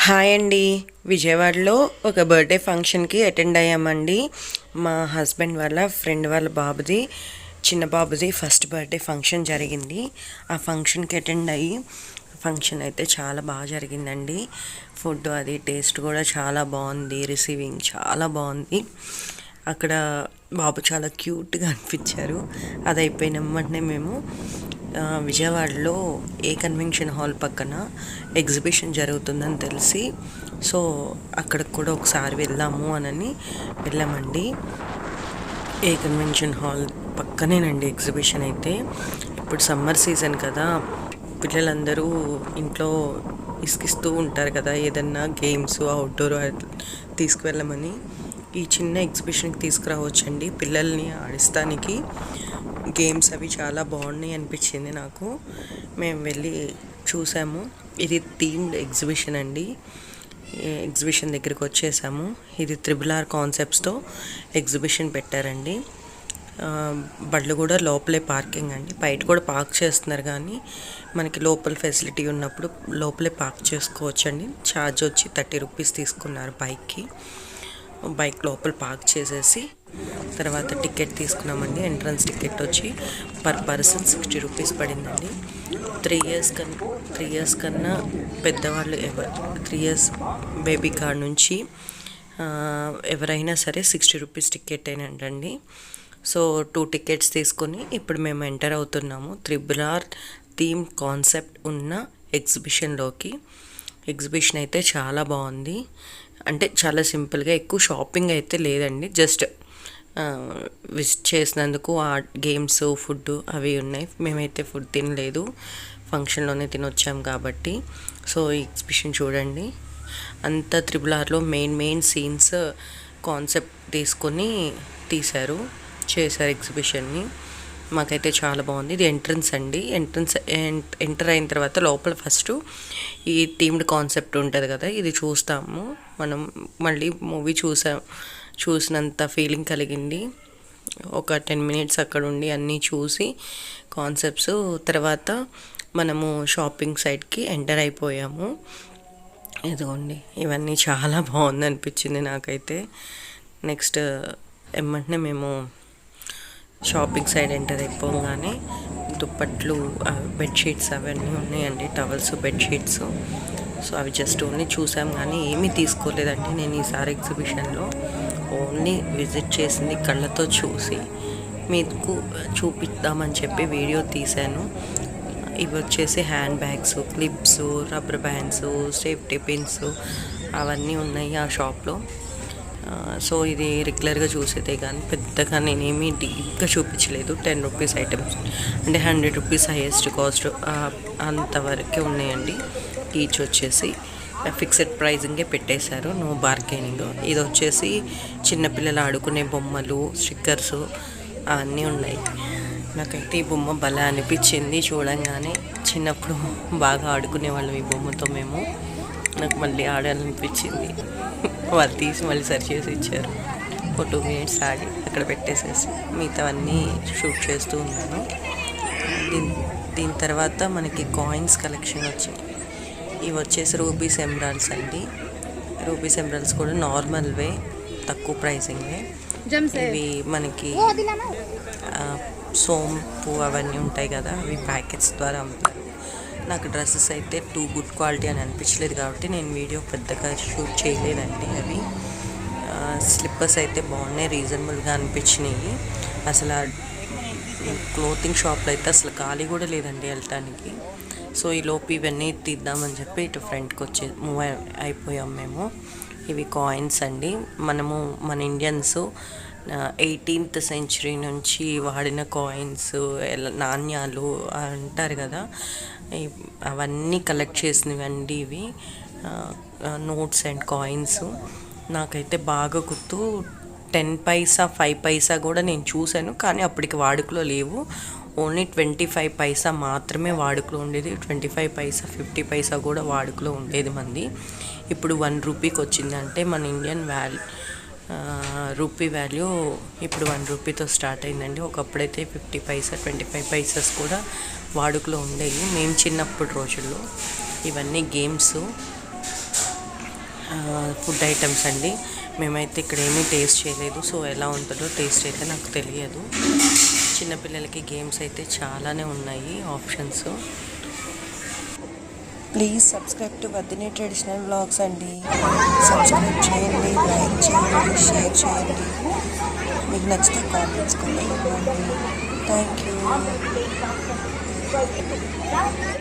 Hi అండి. విజయవాడలో ఒక బర్త్డే ఫంక్షన్కి అటెండ్ అయ్యామండి. మా హస్బెండ్ వాళ్ళ ఫ్రెండ్ వాళ్ళ బాబుది, చిన్న బాబుది ఫస్ట్ బర్త్డే ఫంక్షన్ జరిగింది. ఆ ఫంక్షన్కి అటెండ్ అయ్యి ఫంక్షన్ అయితే చాలా బాగా జరిగిందండి. ఫుడ్ అది టేస్ట్ కూడా చాలా బాగుంది. రిసీవింగ్ చాలా బాగుంది. అక్కడ బాబు చాలా క్యూట్గా అనిపించారు. అది అయిపోయిన వెంటనే మేము విజయవాడలో ఏ కన్వెన్షన్ హాల్ పక్కన ఎగ్జిబిషన్ జరుగుతుందని తెలిసి సో అక్కడికి కూడా ఒకసారి వెళ్దాము అని వెళ్ళామండి. ఏ కన్వెన్షన్ హాల్ పక్కనేనండి ఎగ్జిబిషన్ అయితే. ఇప్పుడు సమ్మర్ సీజన్ కదా, పిల్లలందరూ ఇంట్లో ఇసుకిస్తూ ఉంటారు కదా, ఏదన్నా గేమ్స్ అవుట్డోర్ తీసుకువెళ్ళమని ఈ చిన్న ఎగ్జిబిషన్కి తీసుకురావచ్చండి పిల్లల్ని ఆడిస్తానికి. గేమ్స్ అవి చాలా బాగున్నాయి అనిపించింది నాకు. మేము వెళ్ళి చూసాము. ఇది థీమ్డ్ ఎగ్జిబిషన్ అండి. ఎగ్జిబిషన్ దగ్గరికి వచ్చేసాము. ఇది RRR కాన్సెప్ట్స్తో ఎగ్జిబిషన్ పెట్టారండి. బళ్ళు కూడా లోపలే పార్కింగ్ అండి. బయట కూడా పార్క్ చేస్తున్నారు, కానీ మనకి లోపల ఫెసిలిటీ ఉన్నప్పుడు లోపలే పార్క్ చేసుకోవచ్చండి. ఛార్జ్ వచ్చి 30 రూపీస్ తీసుకున్నారు బైక్కి. బైక్ లోపల పార్క్ చేసేసి తర్వాత టికెట్ తీసుకున్నామండి. ఎంట్రన్స్ టికెట్ వచ్చి పర్ పర్సన్ 60 రూపీస్ పడిందండి. 3 ఇయర్స్ కన్నా పెద్దవాళ్ళు 3 ఇయర్స్ బేబీ కాడ నుంచి ఎవరైనా సరే 60 రూపీస్ టికెట్ అయినండి. సో 2 టికెట్స్ తీసుకొని ఇప్పుడు మేము ఎంటర్ అవుతున్నాము RRR థీమ్ కాన్సెప్ట్ ఉన్న ఎగ్జిబిషన్లోకి. ఎగ్జిబిషన్ అయితే చాలా బాగుంది. అంటే చాలా సింపుల్గా, ఎక్కువ షాపింగ్ అయితే లేదండి. జస్ట్ విజిట్ చేసినందుకు ఆ గేమ్స్, ఫుడ్ అవి ఉన్నాయి. మేమైతే ఫుడ్ తినలేదు, ఫంక్షన్లోనే తినొచ్చాం కాబట్టి. సో ఈ ఎగ్జిబిషన్ చూడండి. అంతా RRRలో మెయిన్ సీన్స్ కాన్సెప్ట్ తీసుకొని చేశారు ఎగ్జిబిషన్ని. మాకైతే చాలా బాగుంది. ఇది ఎంట్రన్స్ అండి. ఎంటర్ అయిన తర్వాత లోపల ఫస్ట్ ఈ థీమ్డ్ కాన్సెప్ట్ ఉంటుంది కదా, ఇది చూస్తాము మనం. మళ్ళీ మూవీ చూసినంత ఫీలింగ్ కలిగింది. ఒక 10 మినిట్స్ అక్కడ ఉండి అన్నీ చూసి కాన్సెప్ట్స్ తర్వాత మనము షాపింగ్ సైట్కి ఎంటర్ అయిపోయాము. ఇదిగోండి, ఇవన్నీ చాలా బాగుంది అనిపించింది నాకైతే. నెక్స్ట్ ఏమంటే మేము షాపింగ్ సైడ్ ఎంటర్ అయిపోగానే దుప్పట్లు, బెడ్షీట్స్ అవన్నీ ఉన్నాయండి. Towels, bedsheets. సో అవి జస్ట్ ఓన్లీ చూసాం కానీ ఏమీ తీసుకోలేదండి. నేను ఈసారి ఎగ్జిబిషన్లో ఓన్లీ విజిట్ చేసింది కళ్ళతో చూసి మీకు చూపిద్దామని చెప్పి వీడియో తీశాను. ఇవి వచ్చేసి hand bags, clips, rubber bands, safety pins అవన్నీ ఉన్నాయి ఆ షాప్లో. సో ఇది రెగ్యులర్గా చూసేదే కానీ పెద్దగా నేనేమీ డీప్గా చూపించలేదు. 10 రూపీస్ ఐటమ్స్ అంటే 100 రూపీస్ హైయెస్ట్ కాస్ట్ అంతవరకే ఉన్నాయండి. ఈచ్ వచ్చేసి ఫిక్స్డ్ ప్రైజింగే పెట్టేశారు, నో బార్గెనింగ్. ఇది వచ్చేసి చిన్నపిల్లలు ఆడుకునే బొమ్మలు, స్టిక్కర్స్ అవన్నీ ఉన్నాయి. నాకైతే ఈ బొమ్మ భలే అనిపించింది చూడంగానే. చిన్నప్పుడు బాగా ఆడుకునేవాళ్ళం ఈ బొమ్మతో మేము. నాకు మళ్ళీ ఆడాలనిపించింది. వాళ్ళు తీసి మళ్ళీ సరి చేసి ఇచ్చారు. ఒక 2 మినిట్స్ ఆడి అక్కడ పెట్టేసేసి మిగతావన్నీ షూట్ చేస్తూ ఉన్నాను. దీని తర్వాత మనకి కాయిన్స్ కలెక్షన్ వచ్చింది. ఇవి వచ్చేసి రూబీస్ ఎమరాల్డ్స్ అండి. రూబీస్ ఎమరాల్డ్స్ కూడా నార్మల్వే, తక్కువ ప్రైసింగే. ఇవి మనకి సోంపు అవన్నీ ఉంటాయి కదా, అవి ప్యాకెట్స్ ద్వారా అమ్ముతారు. నాకు డ్రెస్సెస్ అయితే టూ గుడ్ క్వాలిటీ అని అనిపించలేదు కాబట్టి నేను వీడియో పెద్దగా షూట్ చేయలేదండి. అవి స్లిప్పర్స్ అయితే బాగున్నాయి, రీజనబుల్గా అనిపించినాయి. అసలు క్లోతింగ్ షాప్లో అయితే అసలు ఖాళీ కూడా లేదండి వెళ్ళటానికి. సో ఈలోపు ఇవన్నీ తీద్దామని చెప్పి ఇటు ఫ్రంట్కి మూవ్ అయిపోయాం మేము. ఇవి కాయిన్స్ అండి. మన ఇండియన్స్ 18th సెంచరీ నుంచి వాడిన కాయిన్స్, నాణ్యాలు అంటారు కదా, అవన్నీ కలెక్ట్ చేసినవండి ఇవి. Notes and coins. నాకైతే బాగా గుర్తు 10 పైసా, 5 పైసా కూడా నేను చూశాను, కానీ అప్పటికి వాడుకలో లేవు. ఓన్లీ 25 పైసా మాత్రమే వాడుకలో ఉండేది. 25 పైసా, 50 పైసా కూడా వాడుకలో ఉండేది మంది. ఇప్పుడు 1 రూపీకి వచ్చిందంటే మన ఇండియన్ రూపీ వాల్యూ ఇప్పుడు 1 రూపీతో స్టార్ట్ అయిందండి. ఒకప్పుడైతే 50 పైసా, 25 పైసాస్ కూడా వాడుకలో ఉండేవి మేము చిన్నప్పుడు రోజుల్లో. ఇవన్నీ గేమ్స్. ఫుడ్ ఐటమ్స్ అండి. మేమైతే ఇక్కడ ఏమీ టేస్ట్ చేయలేదు, సో ఎలా ఉంటుందో టేస్ట్ అయితే నాకు తెలియదు. చిన్నపిల్లలకి గేమ్స్ అయితే చాలానే ఉన్నాయి ఆప్షన్స్. ప్లీజ్ సబ్స్క్రైబ్ టు వదినే ట్రెడిషనల్ వ్లాగ్స్ అండి. సబ్స్క్రైబ్ చేయండి, లైక్ చేయండి, షేర్ చేయండి. మీకు నచ్చితే కామెంట్స్ కూడా ఇవ్వండి. Thank you.